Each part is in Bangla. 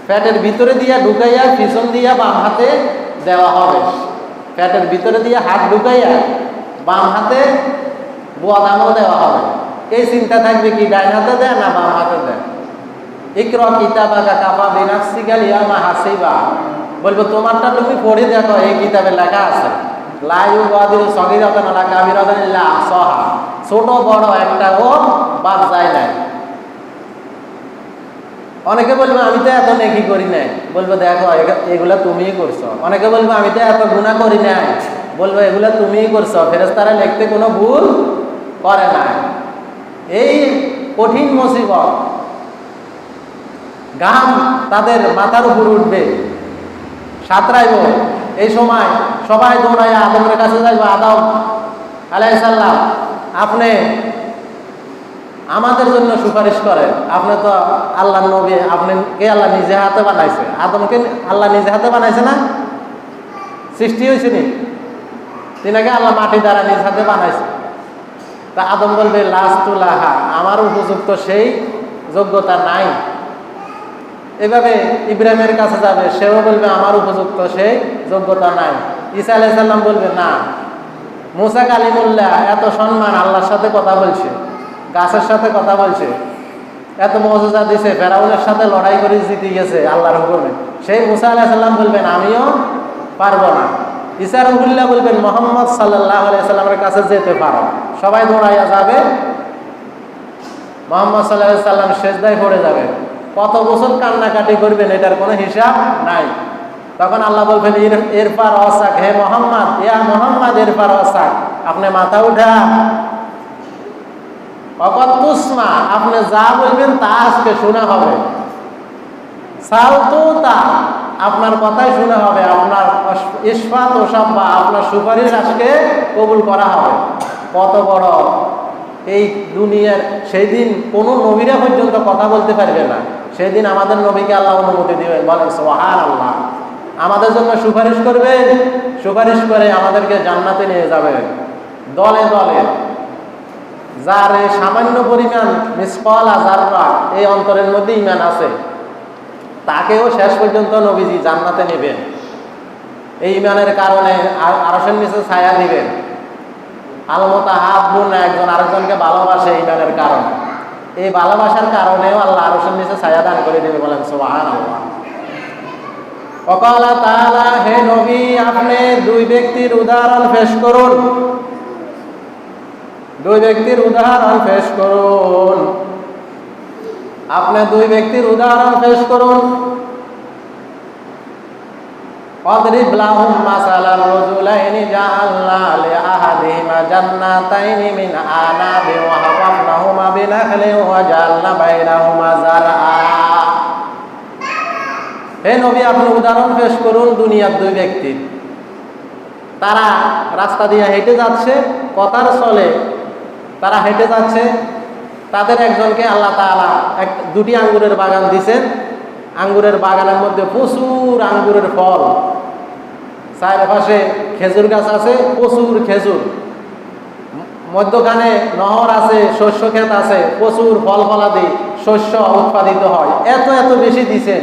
পেটের ভিতরে দিয়া ঢুকাইয়া পিছন দিয়া বাম হাতে দেওয়া হবে। পেটের ভিতরে দিয়ে হাত ঢুকাইয়া বাম হাতে বদামও দেওয়া হবে। এই চিন্তা থাকবে কি ডাইন হাতে দেয় না বাম হাতে দেয়। ইকরা কিতাবাকা কাফা বিনাফসিকা আল-ইয়াওমা হাসিবা, বলবো তোমারটা তুমি পড়ে দেখো, এই কিতাবে লেখা আছে লা ইউগাদিরু সগীরাতান ওয়ালা কাবীরাতান ইল্লা আহসাহা, ছোট বড় একটাও বাদ যায় নাই। অনেকে বলবে আমি তো এত নেকি করি নাই, বলবো দেখো এগুলা তুমিই করছো। অনেকে বলবো আমি তো এত গুনাহ করি নাই, বলবো এগুলা তুমিই করছো, ফেরেশতারা লিখতে কোনো ভুল করে না। এই কঠিন মুসিবত, গাম তাদের মাথার উপর উঠবে, সাঁতরাইব। এই সময় সবাই দৌড়াইয়া আদমের কাছে যাইব, আদম আলাইহিস সালাম আপনি আমাদের জন্য সুপারিশ করেন, আপনি তো আল্লাহর নবী, আপনাকে আল্লাহ নিজে হাতে বানাইছে। আদমকে আল্লাহ নিজে হাতে বানাইছে না? সৃষ্টি হয়েছে নি? তিনাকে আল্লাহ মাটি দ্বারা নিজ হাতে বানাইছে। তা আদম বলবে লাস্তুলাহা, আমার উপযুক্ত সেই যোগ্যতা নাই। এভাবে ইব্রাহিমের কাছে যাবে, সেও বলবে আমার উপযুক্ত সেই যোগ্যতা নাই। ঈসা আলাইহিস সালাম বলবে না। মুসা কালিমুল্লাহ এত সম্মান, আল্লাহর সাথে কথা বলছে, গাছের সাথে কথা বলছে, এত মজুজা দিছে, ফেরাউনের সাথে লড়াই করে জিতে গেছে আল্লাহর হুকুমে। সেই মুসা আলাইহিস সালাম বলবেন আমিও পারবো না। ঈসা রুহুল্লাহ বলবেন মুহাম্মদ সাল্লাল্লাহু আলাইহি সাল্লামের কাছে যেতে পারো। সবাই দৌড়াইয়া যাবে, মুহাম্মদ সাল্লাল্লাহু আলাইহি সাল্লাম সেজদায় পড়ে যাবে। কত বছর কান্নাকাটি করবেন এটার কোনো হিসাব নাই। তখন আল্লাহ বলবেন এরফার ওয়াসাক, হে মোহাম্মদ, ইয়া মোহাম্মদ এরফার ওয়াসাক, আপনি মাথা উঠা অকত তুসমা, আপনি যা বলবেন তা আজকে শোনা হবে। সালতু তা, আপনার কথাই শোনা হবে, আপনার ইসফাত ও সাব্বা, আপনার সুপারিশ আজকে কবুল করা হবে। কত বড় এই দুনিয়ার! সেই দিন কোনো নবীরা পর্যন্ত কথা বলতে পারবে না। সেই দিন আমাদের নবীকে আল্লাহ অনুমতি দিবেন, বলেন সুবহানাল্লাহ। আমাদের জন্য সুপারিশ করবেন, সুপারিশ করে আমাদেরকে জান্নাতে নিয়ে যাবেন দলে দলে। যার এই সামান্য পরিমাণ মিসকালা যাররা এই অন্তরের মধ্যে ঈমান আছে, তাকেও শেষ পর্যন্ত নবীজি জান্নাতে নেবেন। এই ঈমানের কারণে আরশের নিচে ছায়া দিবেন। আল মুতাহাব্বুনা, একজন আরেকজনকে ভালোবাসে ঈমানের কারণে। এই ভালোবাসার কারণেও আল্লাহ আরশের নিচে ছায়া দান করে দেবে, বলেন সুবহানাল্লাহ। ওয়াকালা তাআলা, হে নবী আপনি দুই ব্যক্তির উদাহরণ পেশ করুন, দুই ব্যক্তির উদাহরণ পেশ করুন, আপনি দুই ব্যক্তির উদাহরণ পেশ করুন। অদরিব লাহুম মাসালার রাজুলাইনি জাআলনা লিআহাদিহিমা জান্নাতাইনি মিন আনাবিন ওয়া হাফাফনাহুমা বিনাখলিন ওয়া জাআলনা বাইনাহুমা যারআ। হে নবী আপনি উদাহরণ পেশ করুন দুনিয়ার দুই ব্যক্তির। তারা রাস্তা দিয়ে হেঁটে যাচ্ছে, কথার চলে তারা হেঁটে যাচ্ছে। তাদের একজনকে আল্লাহ তাআলা দুটি আঙ্গুরের বাগান দিয়েছেন। আঙ্গুরের বাগানের মধ্যে প্রচুর আঙ্গুরের ফল, চারপাশে খেজুর গাছ আছে, প্রচুর খেজুর, মধ্যখানে নহর আছে, শস্য ক্ষেত আছে, প্রচুর ফল ফলাদি শস্য উৎপাদিত হয়। এত এত বেশি দিছেন,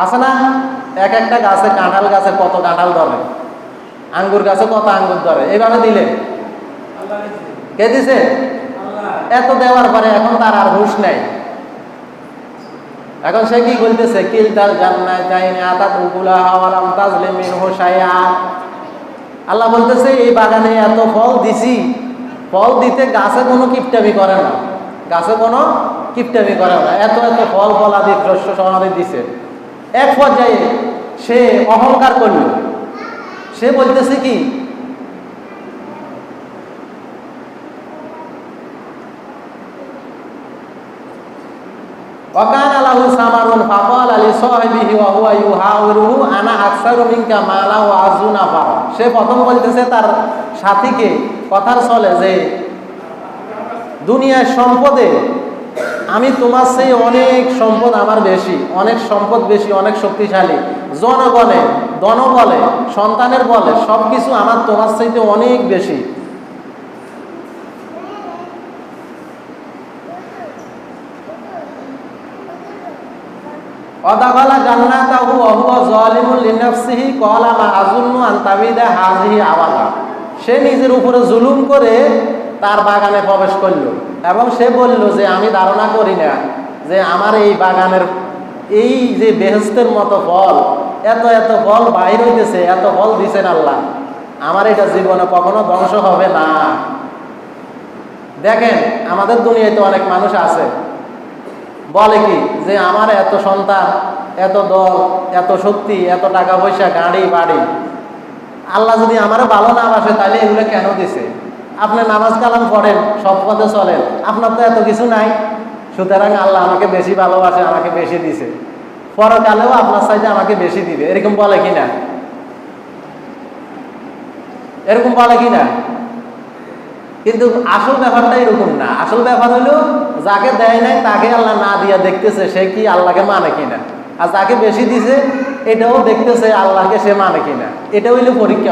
আছে না? এক একটা গাছে, কাঁঠাল গাছে কত কাঁঠাল ধরে, আঙ্গুর গাছে কত আঙ্গুর ধরে, এইভাবে দিলে কে দিছে? এত দেওয়ার পরে এখন তার আর হুঁশ নেই। এখন সে কি বলতেছে? কিলতাল জান্নাতাইনি আতাত উকুলাহা ওয়া লাম তাজলিম মিনহু শাইআ। আল্লাহ বলতেছে এই বাগানে এত ফল দিছি, ফল দিতে গাছে কোনো কিপটামি করে না, গাছে কোনো কিপটামি করে না, এত এত ফল ফলাদি শস্য সমাধি দিছে। এক পর্যায়ে সে অহংকার করল। সে বলতেছে কি, ওয়াকানা লাহু সামারুন ফাকালা লিসাহিবিহি ওয়া হুয়া ইউহাউরুহু আনা আকসারু মিনকা মালা ওয়া আযু নাফা। সে প্রথম বলতেছে তার সাথীকে, কথার চলে যে দুনিয়ার সম্পদে আমি তোমার চেয়ে অনেক সম্পদ আমার বেশি, অনেক সম্পদ বেশি, অনেক শক্তিশালী, জনগণে ধনবলে সন্তানের বলে সবকিছু আমার তোমার চাইতে অনেক বেশি। অদাখালা জান্নাতাহু ওয়া হুয়া যালিমুন লিনাফসিহি ক্বালা মা আযুন্নু আন তাবিদা হাযিহি আবাদা। সে নিজের উপরে জুলুম করে তার বাগানে প্রবেশ করল এবং সে বলল যে আমি ধারণা করি না যে আমার এই বাগানের এই যে বেহেশতের মতো ফল, এত এত ফল বাইর হইতেছে, এত ফল দিছেন আল্লাহ, আমার এটা জীবনে কখনো ধ্বংস হবে না। দেখেন আমাদের দুনিয়ায় তো অনেক মানুষ আছে বলে কি যে আমার এত সন্তান, এত দল, এত শক্তি, এত টাকা পয়সা, গাড়ি বাড়ি, আল্লাহ যদি আমারও ভালো না বাসে তাহলে এগুলো কেন দিছে? আপনি নামাজ কালাম পড়েন, সব পথে চলেন, আপনার তো এত কিছু নাই, সুতরাং আল্লাহ আমাকে বেশি ভালোবাসে, আমাকে বেশি দিছে, পরকালেও আপনার চাইতে আমাকে বেশি দিবে, এরকম বলে কিনা? এরকম বলে কিনা? কিন্তু আসল ব্যাপারটা এরকম না। আসল ব্যাপার হলো যাকে দেয় নাই তাকে আল্লাহ না দিয়া দেখতেছে সে কি আল্লাহকে মানে কিনা, আর যাকে বেশি দিছে এটাও দেখতেছে আল্লাহকে সে মানে কিনা। এটা হইলো পরীক্ষা।